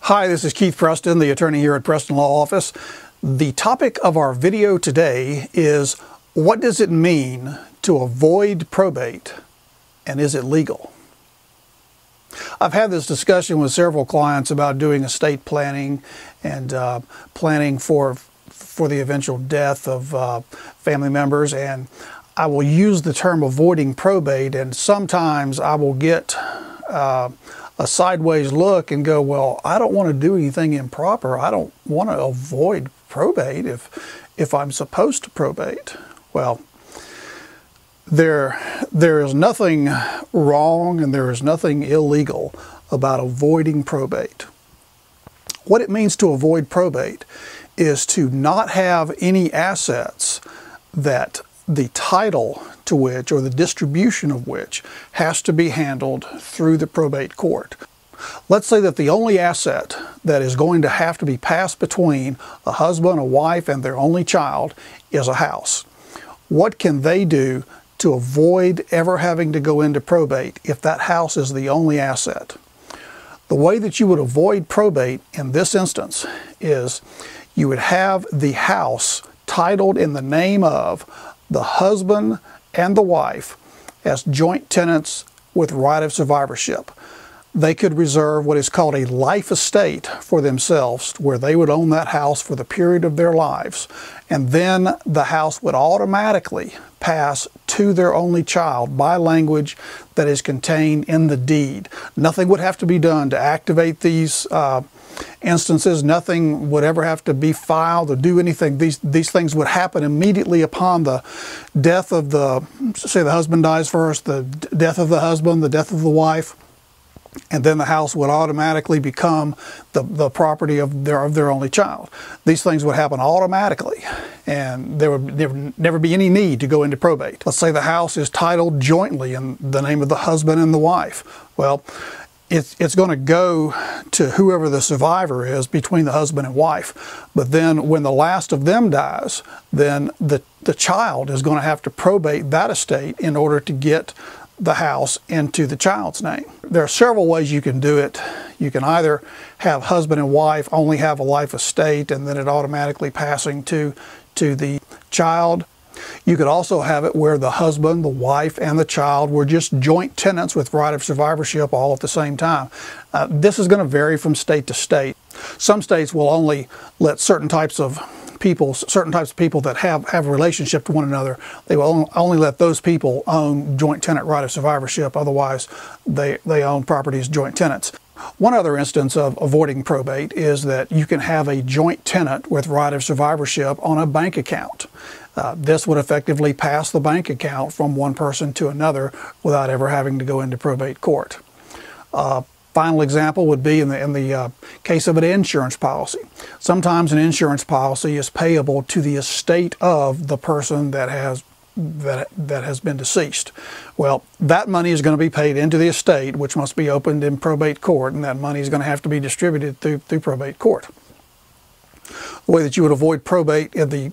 Hi, this is Keith Preston, the attorney here at Preston Law Office. The topic of our video today is, what does it mean to avoid probate, and is it legal? I've had this discussion with several clients about doing estate planning and planning for the eventual death of family members, and I will use the term avoiding probate, and sometimes I will get a sideways look and go, well, I don't want to do anything improper. I don't want to avoid probate if I'm supposed to probate. Well, there is nothing wrong and there is nothing illegal about avoiding probate. What it means to avoid probate is to not have any assets that the title to which, or the distribution of which, has to be handled through the probate court. Let's say that the only asset that is going to have to be passed between a husband, a wife, and their only child is a house. What can they do to avoid ever having to go into probate if that house is the only asset? The way that you would avoid probate in this instance is you would have the house titled in the name of the husband and the wife as joint tenants with right of survivorship. They could reserve what is called a life estate for themselves, where they would own that house for the period of their lives, and then the house would automatically pass to their only child by language that is contained in the deed. Nothing would have to be done to activate these instances. Nothing would ever have to be filed or do anything. These things would happen immediately upon the death of say the husband dies first, the death of the husband, the death of the wife, and then the house would automatically become the property of their only child. These things would happen automatically, and there would never be any need to go into probate. Let's say the house is titled jointly in the name of the husband and the wife. Well, it's going to go to whoever the survivor is between the husband and wife. But then when the last of them dies, then the child is going to have to probate that estate in order to get the house into the child's name. There are several ways you can do it. You can either have husband and wife only have a life estate and then it automatically passing to the child. You could also have it where the husband, the wife, and the child were just joint tenants with right of survivorship all at the same time. This is going to vary from state to state. Some states will only let certain types of people that have a relationship to one another, they will only let those people own joint tenant right of survivorship. Otherwise, they own property as joint tenants. One other instance of avoiding probate is that you can have a joint tenant with right of survivorship on a bank account. This would effectively pass the bank account from one person to another without ever having to go into probate court. Final example would be in the case of an insurance policy. Sometimes an insurance policy is payable to the estate of the person that has been deceased. Well, that money is going to be paid into the estate, which must be opened in probate court, and that money is going to have to be distributed through probate court. The way that you would avoid probate in the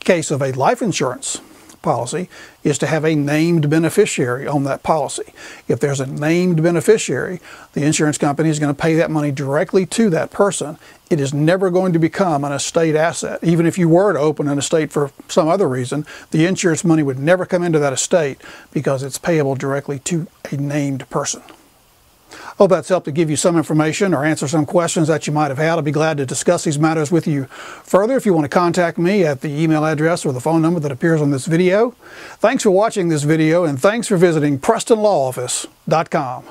case of a life insurance policy is to have a named beneficiary on that policy. If there's a named beneficiary, the insurance company is going to pay that money directly to that person. It is never going to become an estate asset. Even if you were to open an estate for some other reason, the insurance money would never come into that estate because it's payable directly to a named person. Hope that's helped to give you some information or answer some questions that you might have had. I'll be glad to discuss these matters with you further if you want to contact me at the email address or the phone number that appears on this video. Thanks for watching this video, and thanks for visiting PrestonLawOffice.com.